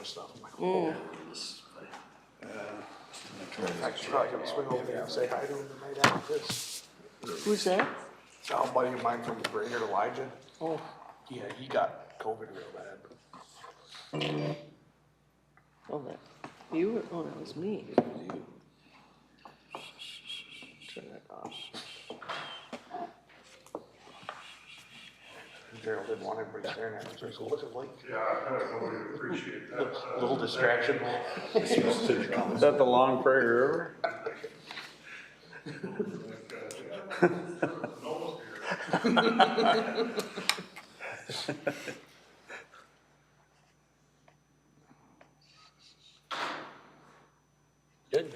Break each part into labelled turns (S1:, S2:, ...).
S1: stuff. I'm like, oh. I'm probably gonna swing over there and say hi to him tonight after this.
S2: Who's that?
S1: A buddy of mine from Brainerd, Elijah.
S2: Oh,
S1: Yeah, he got COVID real bad.
S2: oh, that, you were, oh, that was me. Turn that off.
S1: Gerald didn't want everybody staring at him, so he's like, what's it like?
S3: Yeah, I don't really appreciate that.
S1: Little distraction.
S4: Is that the Long Prairie River?
S5: Good.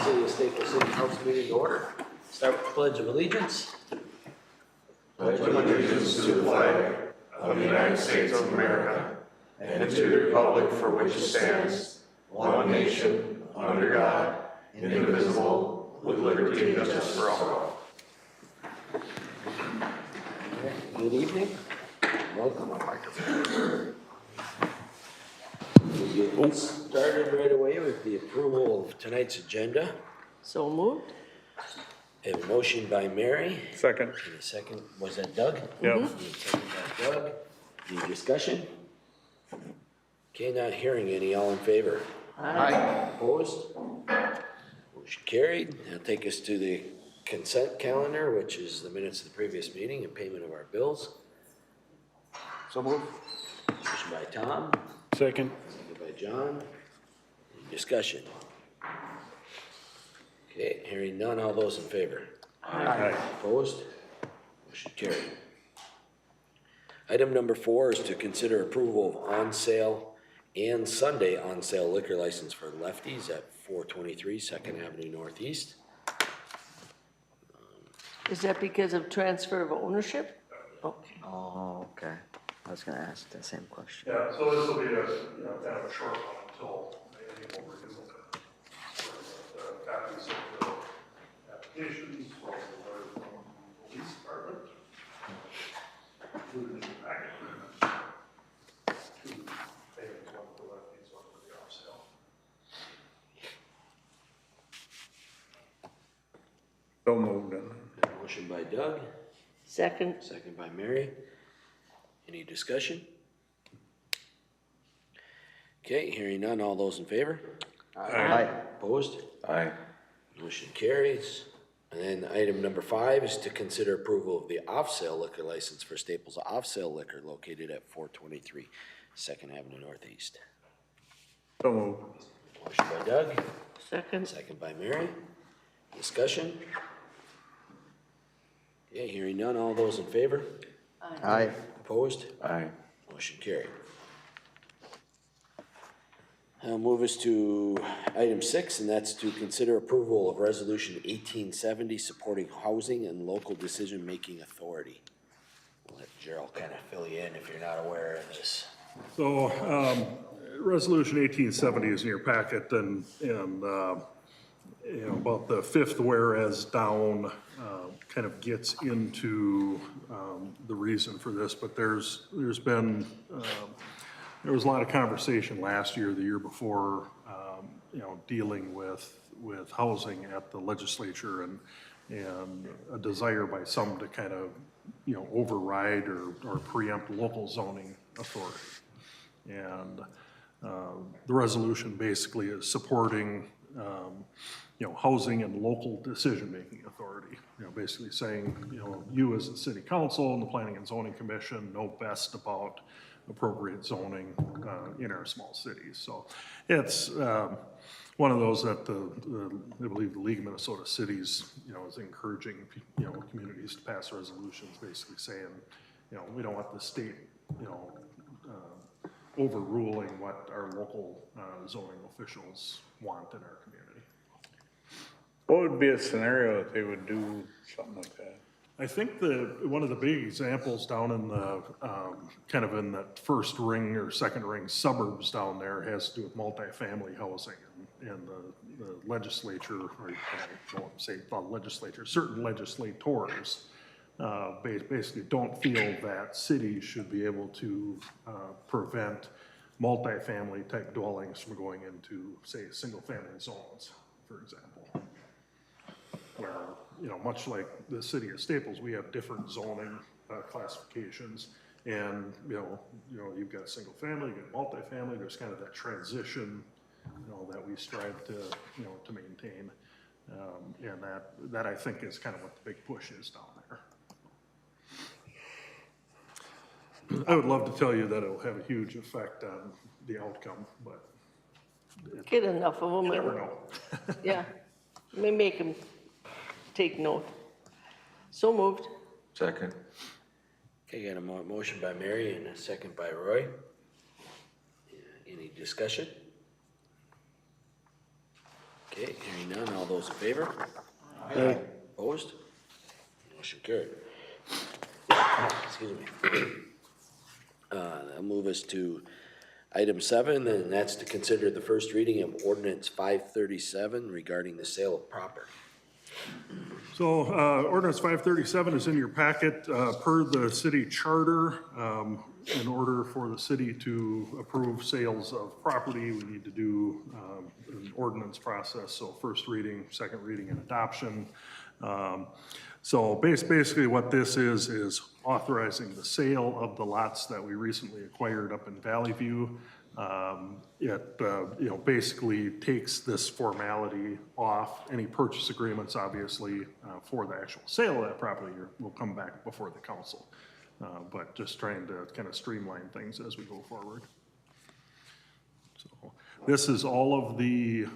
S5: City of Staples City Council meeting to order. Start with the Pledge of Allegiance.
S3: Pledge allegiance to the flag of the United States of America and to the republic for which it stands, one nation, under God, indivisible, with liberty and justice for all.
S5: Good evening. Welcome. We'll get started right away with the approval of tonight's agenda.
S2: So moved?
S5: A motion by Mary.
S4: Second.
S5: And a second, was that Doug?
S4: Yep.
S5: And a second by Doug. Any discussion? Okay, not hearing any. All in favor?
S2: Aye.
S5: Opposed? Motion carried. That'll take us to the consent calendar, which is the minutes of the previous meeting and payment of our bills.
S1: So move.
S5: Motion by Tom,
S4: Second.
S5: second by John. Any discussion? Okay, hearing none. All those in favor?
S4: Aye.
S5: Opposed? Motion carried. Item number 4 is to consider approval of on-sale and Sunday on-sale liquor license for Lefties at 423 Second Avenue Northeast.
S2: Is that because of transfer of ownership? Okay.
S6: Oh, okay. I was gonna ask the same question.
S3: Yeah, so this will be a, kind of a short one until the annual renewal. The copies of the applications, as well as the letter from the police department. Included in the packet. Two payments, one for Lefties, one for the off sale.
S4: So moved.
S5: Motion by Doug,
S2: Second?
S5: second by Mary. Any discussion? Okay, hearing none. All those in favor?
S6: Aye.
S5: Opposed?
S4: Aye.
S5: Motion carries. And then item number 5 is to consider approval of the off-sale liquor license for Staples Off-Sale Liquor located at 423 Second Avenue Northeast.
S4: So moved.
S5: Motion by Doug,
S2: Second?
S5: second by Mary. Discussion? Okay, hearing none. All those in favor?
S6: Aye.
S5: Opposed?
S4: Aye.
S5: Motion carried. I'll move us to item 6, and that's to consider approval of resolution 1870 supporting housing and local decision-making authority. I'll let Gerald kind of fill you in if you're not aware of this.
S3: So, resolution 1870 is in your packet, and about the 5th whereas down, kind of gets into, the reason for this, but there's been, there was a lot of conversation last year, the year before, dealing with housing at the legislature and a desire by some to kind of, override or preempt local zoning authority. And the resolution basically is supporting, housing and local decision-making authority. Basically saying, you as the city council and the planning and zoning commission know best about appropriate zoning in our small cities. So it's one of those that I believe the League of Minnesota Cities, is encouraging, communities to pass resolutions basically saying, we don't want the state, overruling what our local zoning officials want in our community.
S4: What would be a scenario that they would do something like that?
S3: I think one of the big examples down in the, kind of in that first ring or second ring suburbs down there has to do with multifamily housing. And the legislature, or I won't say the legislature, certain legislators basically don't feel that cities should be able to prevent multifamily type dwellings from going into, say, single-family zones, for example. Where, you know, much like the city of Staples, we have different zoning classifications. And, you know, you've got single family, you've got multifamily, there's kind of that transition, you know, that we strive to, you know, to maintain. And that I think is kind of what the big push is down there. I would love to tell you that it'll have a huge effect on the outcome, but
S2: Get enough of them.
S3: you never know.
S2: Yeah, may make them take note. So moved.
S7: Second.
S5: Okay, got a motion by Mary and a second by Roy. Any discussion? Okay, hearing none, all those in favor? Aye. Opposed? Motion carried. Excuse me. That'll move us to item 7, and that's to consider the first reading of ordinance 537 regarding the sale of property.
S3: So ordinance 537 is in your packet. Per the city charter, in order for the city to approve sales of property, we need to do an ordinance process. So first reading, second reading, and adoption. So basically what this is authorizing the sale of the lots that we recently acquired up in Valley View. It you know, basically takes this formality off. Any purchase agreements, obviously, for the actual sale of that property will come back before the council. But just trying to kind of streamline things as we go forward. So this is all of the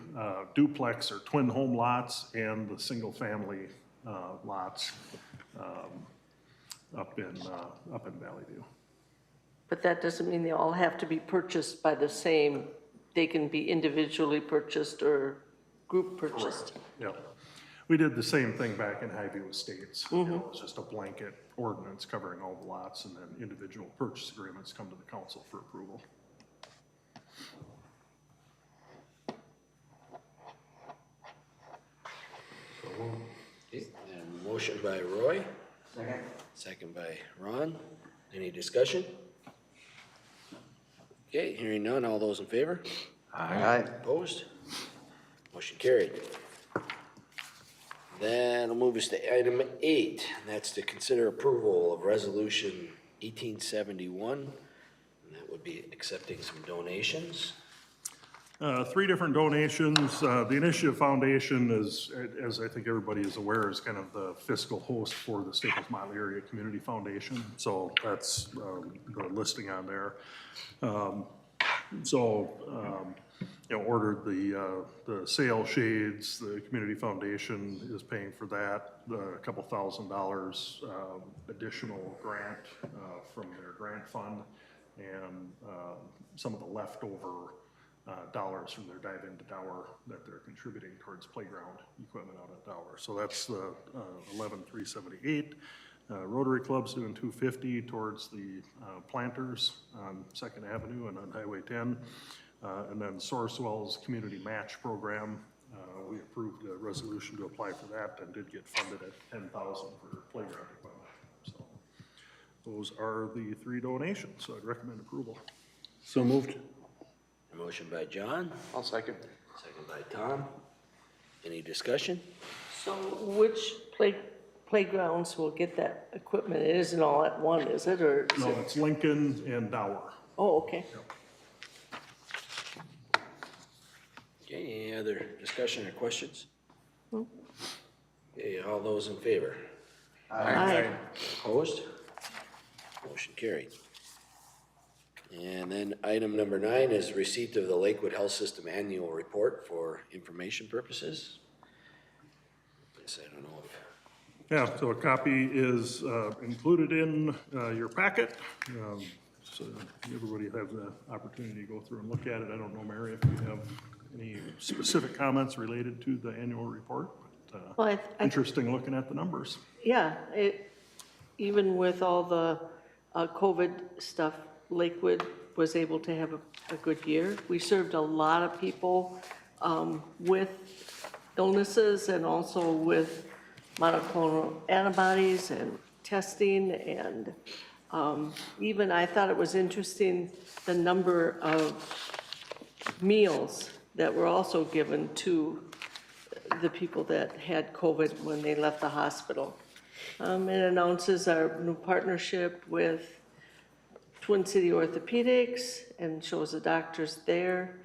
S3: duplex or twin home lots and the single family lots up in Valley View.
S2: But that doesn't mean they all have to be purchased by the same, they can be individually purchased or group purchased.
S3: Yeah, we did the same thing back in Highview Estates. You know, it was just a blanket ordinance covering all the lots, and then individual purchase agreements come to the council for approval.
S5: Okay, and motion by Roy. Second by Ron. Any discussion? Okay, hearing none, all those in favor?
S6: Aye.
S5: Opposed? Motion carried. Then we'll move us to item 8, and that's to consider approval of resolution 1871. And that would be accepting some donations.
S3: 3 different donations. The Initiative Foundation is, as I think everybody is aware, is kind of the fiscal host for the Staples-Motley Area Community Foundation. So that's the listing on there. You know, ordered the sail shades. The Community Foundation is paying for that. A couple $1,000 additional grant from their grant fund, and some of the leftover dollars from their Dive Into Dower that they're contributing towards playground equipment out at Dower. So that's the 11,378. Rotary Club's doing $250 towards the planters on 2nd Avenue and on Highway 10. And then Sourcewell's Community Match Program, we approved a resolution to apply for that and did get funded at $10,000 for playground equipment. So those are the 3 donations, so I'd recommend approval.
S4: So moved.
S5: Motion by John,
S1: I'll second.
S5: second by Tom. Any discussion?
S2: So which playgrounds will get that equipment? It isn't all at one, is it, or? is
S3: No,
S2: it-
S3: it's Lincoln and Dower.
S2: Oh, okay.
S5: Okay, any other discussion or questions? Okay, all those in favor?
S2: Aye.
S5: Opposed? Motion carried. And then item number 9 is receipt of the Lakewood Health System Annual Report for information purposes. Guess I don't know if,
S3: Yeah, so a copy is included in your packet. So everybody has the opportunity to go through and look at it. I don't know, Mary, if you have any specific comments related to the annual report. But,
S2: Well,
S3: interesting looking at the numbers.
S2: yeah, even with all the COVID stuff, Lakewood was able to have a good year. We served a lot of people with illnesses and also with monoclonal antibodies and testing, and even I thought it was interesting, the number of meals that were also given to the people that had COVID when they left the hospital. It announces our new partnership with Twin City Orthopedics and shows the doctors there.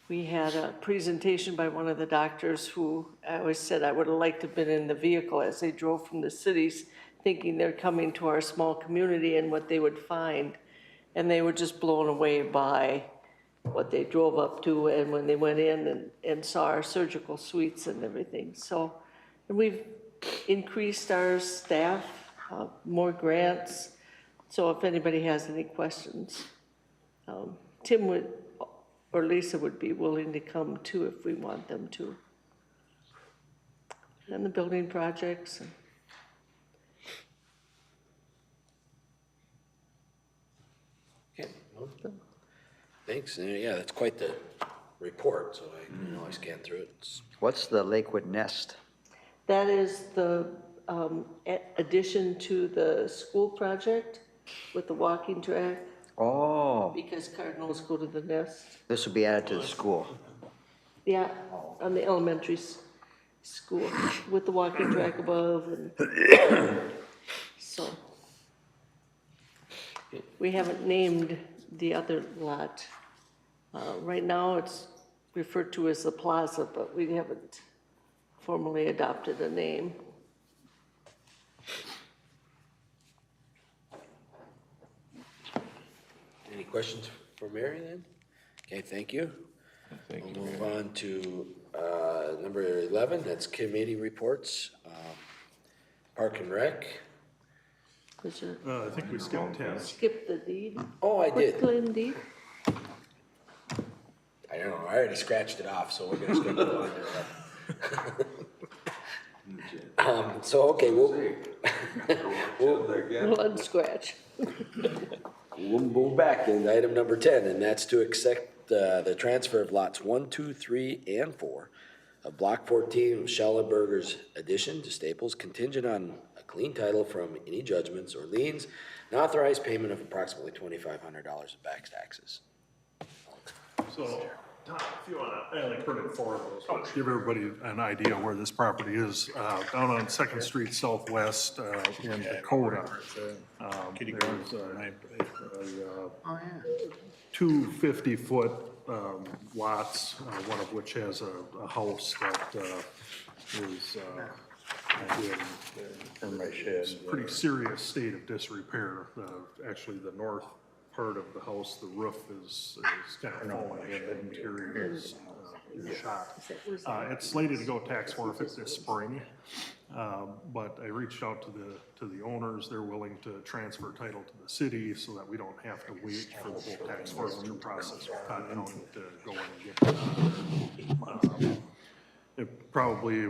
S2: We had a presentation by one of the doctors who I always said I would have liked to have been in the vehicle as they drove from the cities, thinking they're coming to our small community and what they would find. And they were just blown away by what they drove up to and when they went in and saw our surgical suites and everything. So, and we've increased our staff, more grants. So if anybody has any questions, Tim would, or Lisa would be willing to come too if we want them to. And the building projects.
S5: Okay, well, thanks, and yeah, that's quite the report, so I scanned through it.
S6: What's the Lakewood Nest?
S2: That is the addition to the school project with the walking track,
S6: Oh,
S2: because cardinals go to the nest.
S6: this would be added to the school.
S2: Yeah, on the elementary school with the walking track above and so. We haven't named the other lot. Right now, it's referred to as the plaza, but we haven't formally adopted a name.
S5: Any questions for Mary then? Okay, thank you. We'll move on to number 11, that's committee reports. Park and Rec.
S2: Did you
S3: I think we skipped 10.
S2: skip the deed?
S5: Oh, I did.
S2: Quitclaim deed?
S5: I don't know, I already scratched it off, so we're gonna skip it. So, okay, we'll
S2: One scratch.
S5: We'll move back to item number 10, and that's to accept the transfer of lots 1, 2, 3, and 4 of Block 14 of Schellenberger's addition to Staples contingent on a clean title from any judgments or liens and authorized payment of approximately $2,500 of back taxes.
S3: So, Tom, if you wanna, I only printed 4 of those, but give everybody an idea where this property is. Down on Second Street Southwest, in Dakota. There's two 50-foot lots, one of which has a house that is
S4: For my shed.
S3: pretty serious state of disrepair. Actually, the north part of the house, the roof is kind of falling in, the interior is shot. It's slated to go tax forfeit this spring, but I reached out to the owners. They're willing to transfer title to the city so that we don't have to wait for the whole tax forfeiture process with Todd County to go in and get it. It probably,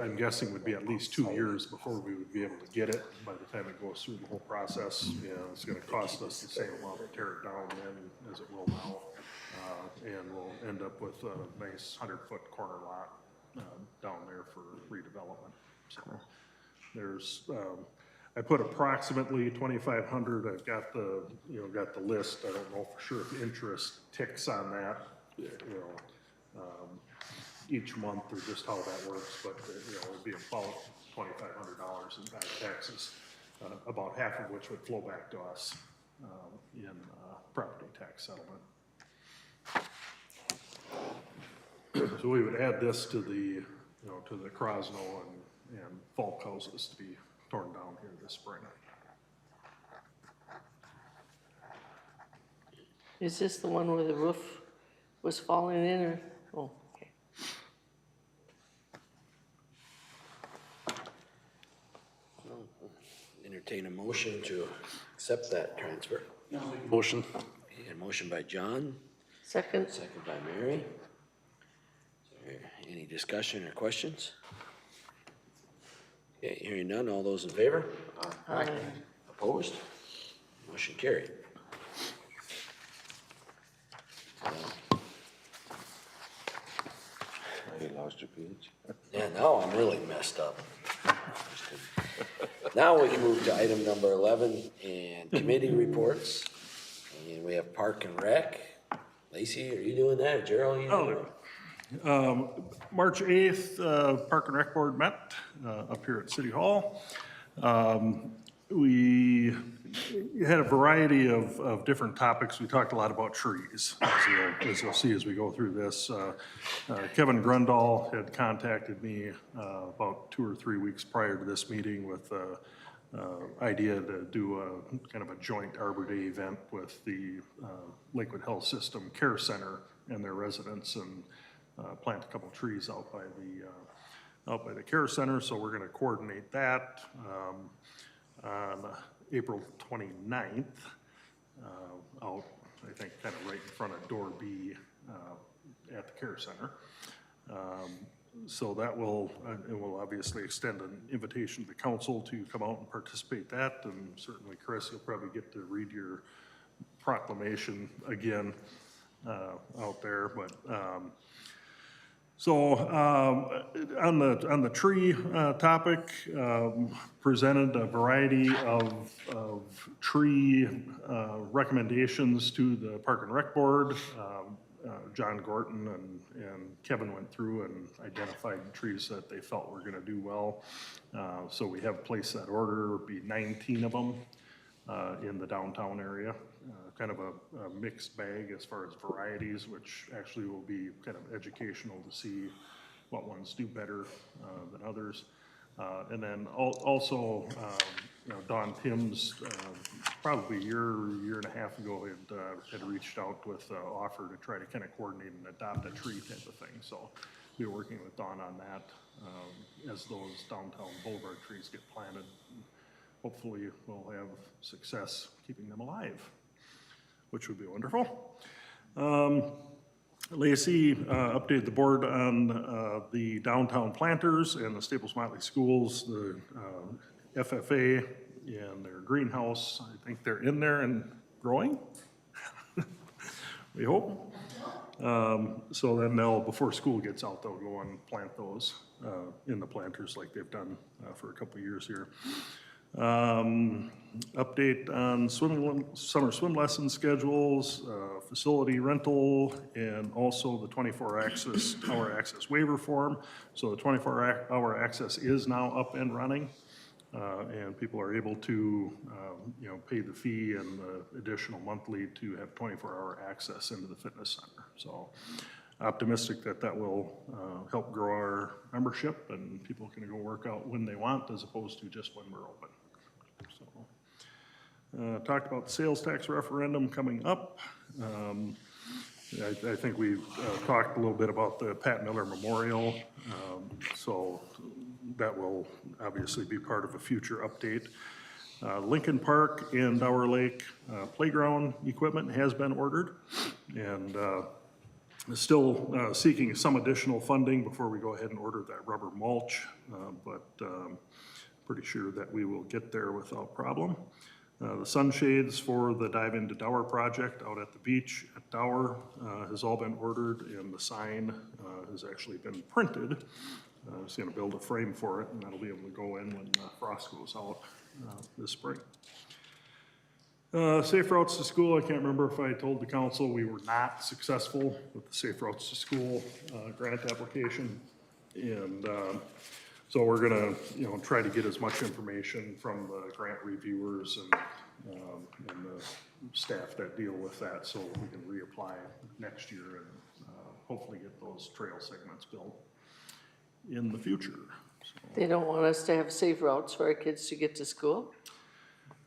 S3: I'm guessing, would be at least 2 years before we would be able to get it. By the time it goes through the whole process, it's gonna cost us the same amount to tear it down then as it will now. And we'll end up with a nice 100-foot corner lot down there for redevelopment. So there's, I put approximately 2,500. I've got got the list. I don't know for sure if interest ticks on that, each month or just how that works, but it would be about $2,500 in back taxes, about half of which would flow back to us in property tax settlement. So we would add this to the, to the Krosno and Falk houses to be torn down here this spring.
S2: Is this the one where the roof was falling in or, oh, okay.
S5: Entertain a motion to accept that transfer.
S4: Motion.
S5: Okay, a motion by John,
S2: Second?
S5: second by Mary. Is there any discussion or questions? Okay, hearing none, all those in favor?
S2: Aye.
S5: Opposed? Motion carried.
S4: You lost your page.
S5: Yeah, now I'm really messed up. Just kidding. Now we can move to item number 11 and committee reports. And we have Park and Rec. Lacey, are you doing that? Gerald, are you doing it?
S3: March 8th, Park and Rec Board met up here at City Hall. We had a variety of different topics. We talked a lot about trees, as you'll see as we go through this. Kevin Grundall had contacted me about 2 or 3 weeks prior to this meeting with idea to do a kind of a joint Arbor Day event with the Lakewood Health System Care Center and their residents, and plant a couple trees out by the care center. So we're gonna coordinate that on April 29th, out, I think, kind of right in front of door B at the care center. So that will, it will obviously extend an invitation to the council to come out and participate in that, and certainly Chris, you'll probably get to read your proclamation again out there, but on the tree topic, presented a variety of tree recommendations to the Park and Rec Board. John Gorton and Kevin went through and identified trees that they felt were gonna do well. So we have placed that order, be 19 of them in the downtown area. Kind of a mixed bag as far as varieties, which actually will be kind of educational to see what ones do better than others. And then also, you know, Don Timms, probably a year and a half ago, had reached out with an offer to try to kind of coordinate and adopt a tree type of thing. So we're working with Don on that as those downtown boulevard trees get planted. Hopefully we'll have success keeping them alive, which would be wonderful. Lacey updated the board on the downtown planters and the Staples Motley Schools, the FFA and their greenhouse. I think they're in there and growing, we hope. So then they'll, before school gets out, they'll go and plant those in the planters like they've done for a couple of years here. Update on summer swim lesson schedules, facility rental, and also the 24-hour access waiver form. So the 24-hour access is now up and running, and people are able to, you know, pay the fee and the additional monthly to have 24-hour access into the fitness center. So optimistic that that will help grow our membership, and people can go work out when they want as opposed to just when we're open. So, talked about the sales tax referendum coming up. I think we've talked a little bit about the Pat Miller Memorial, so that will obviously be part of a future update. Lincoln Park and Dower Lake playground equipment has been ordered, and is still seeking some additional funding before we go ahead and order that rubber mulch, but pretty sure that we will get there without problem. The sunshades for the Dive Into Dower project out at the beach at Dower has all been ordered, and the sign has actually been printed. I'm just gonna build a frame for it, and that'll be able to go in when frost goes out this spring. Safe routes to school, I can't remember if I told the council we were not successful with the Safe Routes to School grant application. And so we're gonna, you know, try to get as much information from the grant reviewers and the staff that deal with that, so we can reapply next year and hopefully get those trail segments built in the future. So,
S2: They don't want us to have safe routes for our kids to get to school?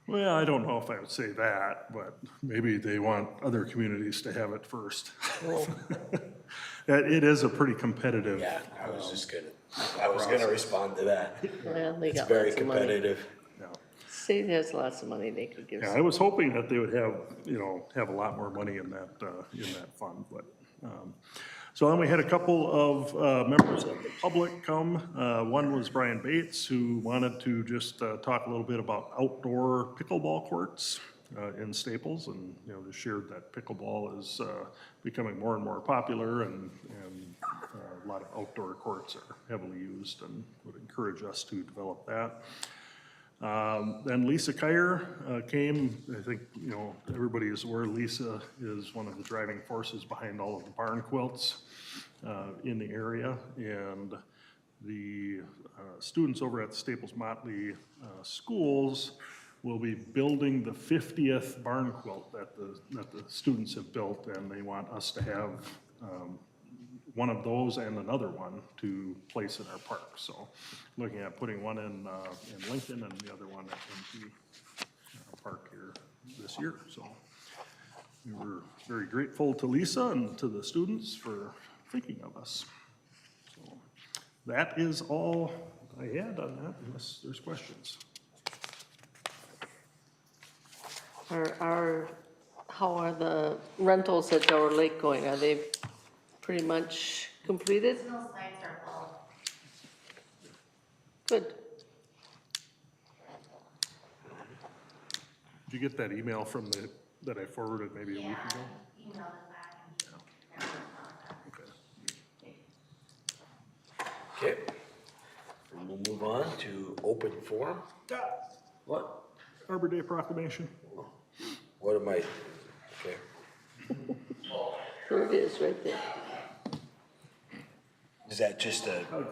S3: well, I don't know if I would say that, but maybe they want other communities to have it first. It is a pretty competitive.
S5: Yeah, I was gonna respond to that.
S2: Well, they
S5: It's
S2: got
S5: very
S2: lots of money.
S5: competitive.
S3: Yeah.
S2: State has lots of money they could give
S3: Yeah,
S2: us.
S3: I was hoping that they would have, you know, have a lot more money in that fund, but, so then we had a couple of members of the public come. One was Brian Bates, who wanted to just talk a little bit about outdoor pickleball courts in Staples, and, you know, just shared that pickleball is becoming more and more popular, and a lot of outdoor courts are heavily used and would encourage us to develop that. Then Lisa Kyer came. I think, you know, everybody is aware Lisa is one of the driving forces behind all of the barn quilts in the area. And the students over at the Staples Motley schools will be building the 50th barn quilt that the students have built, and they want us to have one of those and another one to place in our park. So looking at putting one in Lincoln and the other one at MP Park here this year. So we were very grateful to Lisa and to the students for thinking of us. So that is all I had on that, unless there's questions.
S2: How are the rentals at Dower Lake going? Are they pretty much completed?
S7: Those nights are full.
S2: Good.
S3: Did you get that email from that I forwarded maybe a week ago?
S7: Emailed it back and
S3: Okay.
S5: Okay. And we'll move on to open forum. What?
S3: Arbor Day proclamation.
S5: What am I, okay.
S2: There it is, right there.
S5: Is that just a
S3: I'll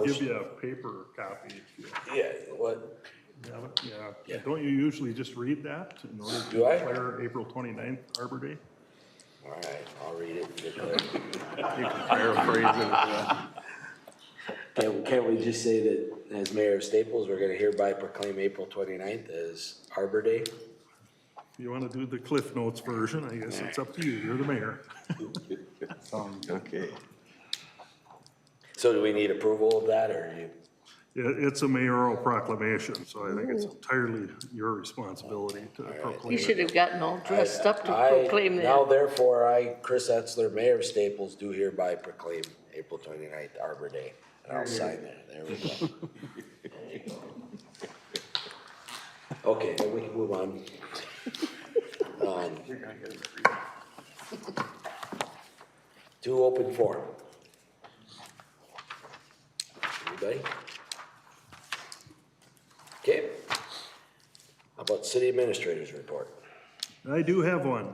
S3: give
S5: motion?
S3: you a paper copy if you
S5: Yeah, what,
S3: have it. Yeah.
S5: Yeah.
S3: Don't you usually just read that in order to
S5: Do I?
S3: declare April 29th Arbor Day?
S5: all right, I'll read it and declare.
S3: You can paraphrase it.
S5: Can't we just say that as mayor of Staples, we're gonna hereby proclaim April 29th as Arbor Day?
S3: If you want to do the Cliff Notes version, I guess it's up to you. You're the mayor.
S6: Okay.
S5: So do we need approval of that, or you?
S3: It's a mayoral proclamation, so I think it's entirely your responsibility to proclaim
S2: You
S3: it.
S2: should have gotten all dressed up to
S5: I-
S2: proclaim
S5: Now
S2: that.
S5: therefore, I, Chris Etzler, mayor of Staples, do hereby proclaim April 29th Arbor Day. And I'll sign that, there we go. Okay, then we can move on. To open forum. Anybody? Okay. How about city administrators report?
S3: I do have one.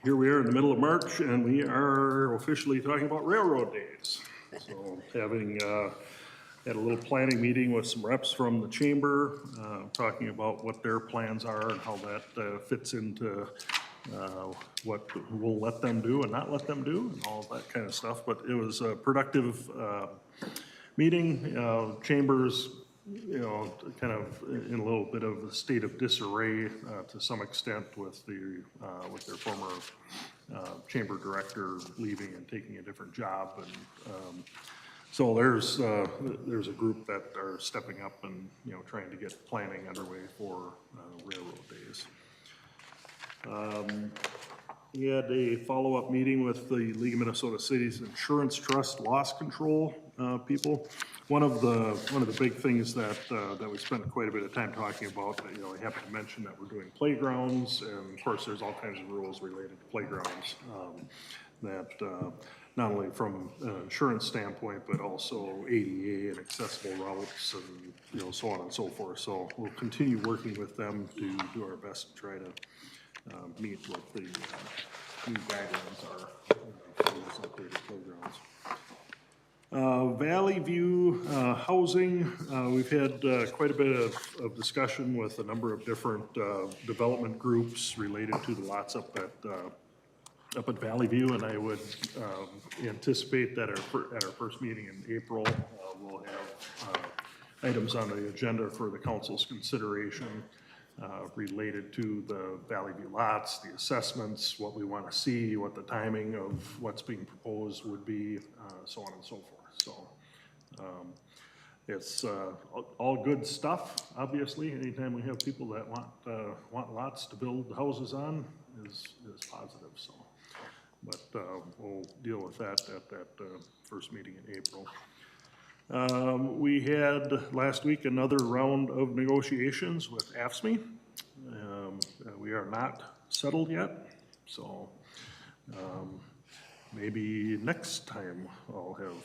S3: Here we are in the middle of March, and we are officially talking about railroad days. So having had a little planning meeting with some reps from the chamber, talking about what their plans are and how that fits into what we'll let them do and not let them do, and all of that kind of stuff. But it was a productive meeting. Chambers, you know, kind of in a little bit of a state of disarray to some extent with their former chamber director leaving and taking a different job. And so there's a group that are stepping up and, you know, trying to get planning underway for railroad days. We had a follow-up meeting with the League of Minnesota Cities Insurance Trust Loss Control people. One of the big things that we spent quite a bit of time talking about, you know, I happened to mention that we're doing playgrounds, and of course, there's all kinds of rules related to playgrounds that not only from an insurance standpoint, but also ADA and accessible routes and, you know, so on and so forth. So we'll continue working with them to do our best to try to meet what the new guidelines are for those upgraded playgrounds. Valley View housing, we've had quite a bit of discussion with a number of different development groups related to the lots up at Valley View, and I would anticipate that at our first meeting in April, we'll have items on the agenda for the council's consideration related to the Valley View lots, the assessments, what we want to see, what the timing of what's being proposed would be, so on and so forth. So it's all good stuff, obviously. Anytime we have people that want lots to build houses on is positive, so. But we'll deal with that at that first meeting in April. We had last week another round of negotiations with AFSCME. We are not settled yet, so maybe next time I'll have,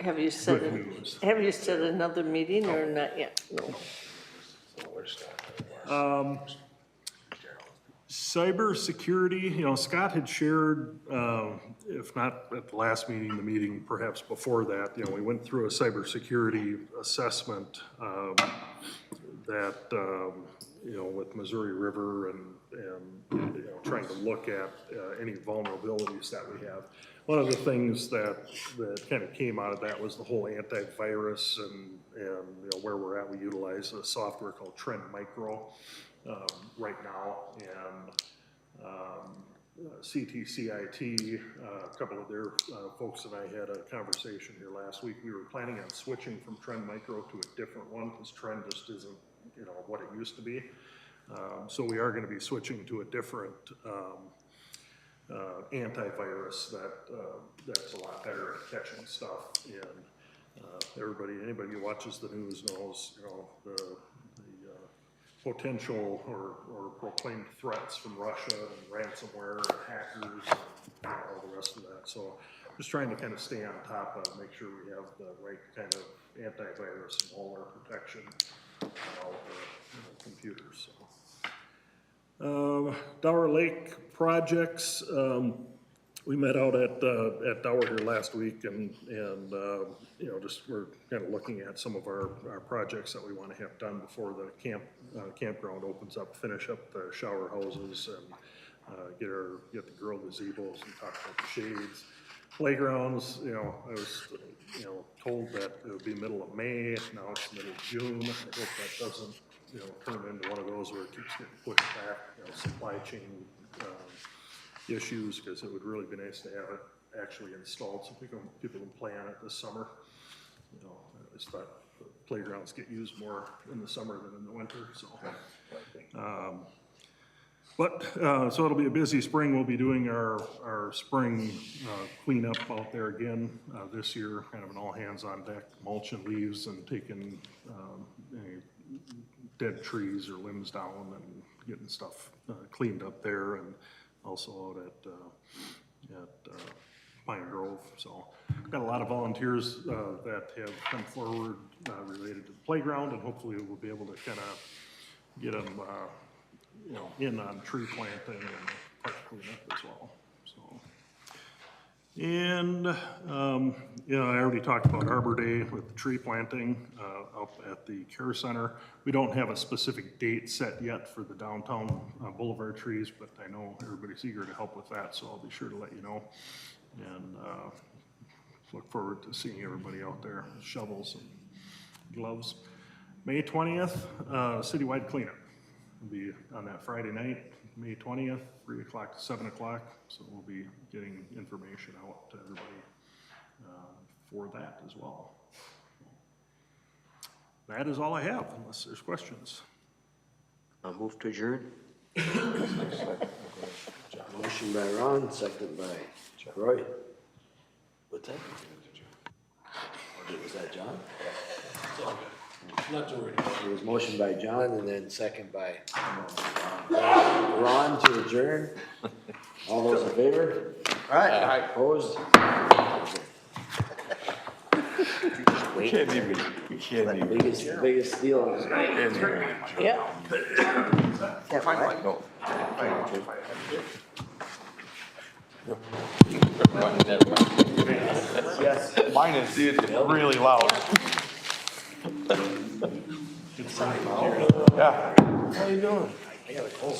S2: Have you set,
S3: Good news.
S2: have you set another meeting or not yet? No.
S3: cybersecurity, Scott had shared, if not at the last meeting, the meeting perhaps before that, we went through a cybersecurity assessment, that, with Missouri River and trying to look at, any vulnerabilities that we have. One of the things that kind of came out of that was the whole antivirus and where we're at. We utilize a software called Trend Micro, right now, and CTCIT, a couple of their folks and I had a conversation here last week. We were planning on switching from Trend Micro to a different one because Trend just isn't, what it used to be. So we are going to be switching to a different antivirus that's a lot better at catching stuff. And anybody who watches the news knows, the potential or proclaimed threats from Russia and ransomware and hackers and all the rest of that. So just trying to kind of stay on top of, make sure we have the right kind of antivirus and malware protection on all the computers. So. Dower Lake projects, we met out at Dower here last week and just we're kind of looking at some of our projects that we want to have done before the campground opens up, finish up the shower houses and get the girl gazebos and talk about the shades. Playgrounds, I was, told that it would be middle of May, now it's middle of June. I hope that doesn't, turn into one of those where it keeps getting pushed back, supply chain, issues, because it would really be nice to have it actually installed so people can play on it this summer. I just thought the playgrounds get used more in the summer than in the winter, so. So it'll be a busy spring. We'll be doing our spring cleanup out there again this year, kind of an all hands on deck, mulching leaves and taking any dead trees or limbs down and getting stuff cleaned up there, and also out at Pine Grove. So got a lot of volunteers that have come forward related to the playground, and hopefully we'll be able to kind of get them in on tree planting and park cleanup as well. So, and I already talked about Arbor Day with the tree planting up at the Care Center. We don't have a specific date set yet for the downtown boulevard trees, but I know everybody's eager to help with that, so I'll be sure to let you know. And look forward to seeing everybody out there with shovels and gloves. May 20th, citywide cleanup. Will be on that Friday night, May 20th, 3 o'clock to 7 o'clock. So we'll be getting information out to everybody for that as well. That is all I have, unless there's questions.
S6: I'll move to adjourn.
S5: Motion by Ron, second by Roy. What's that? Was that John?
S8: Not too worried.
S5: It was motion by John and then second by Ron to adjourn. All those in favor?
S6: Aye.
S5: Opposed?
S4: We can't even.
S5: Biggest deal is
S2: Yeah.
S8: Mine is really loud. Yeah.
S5: How you doing? I got a cold.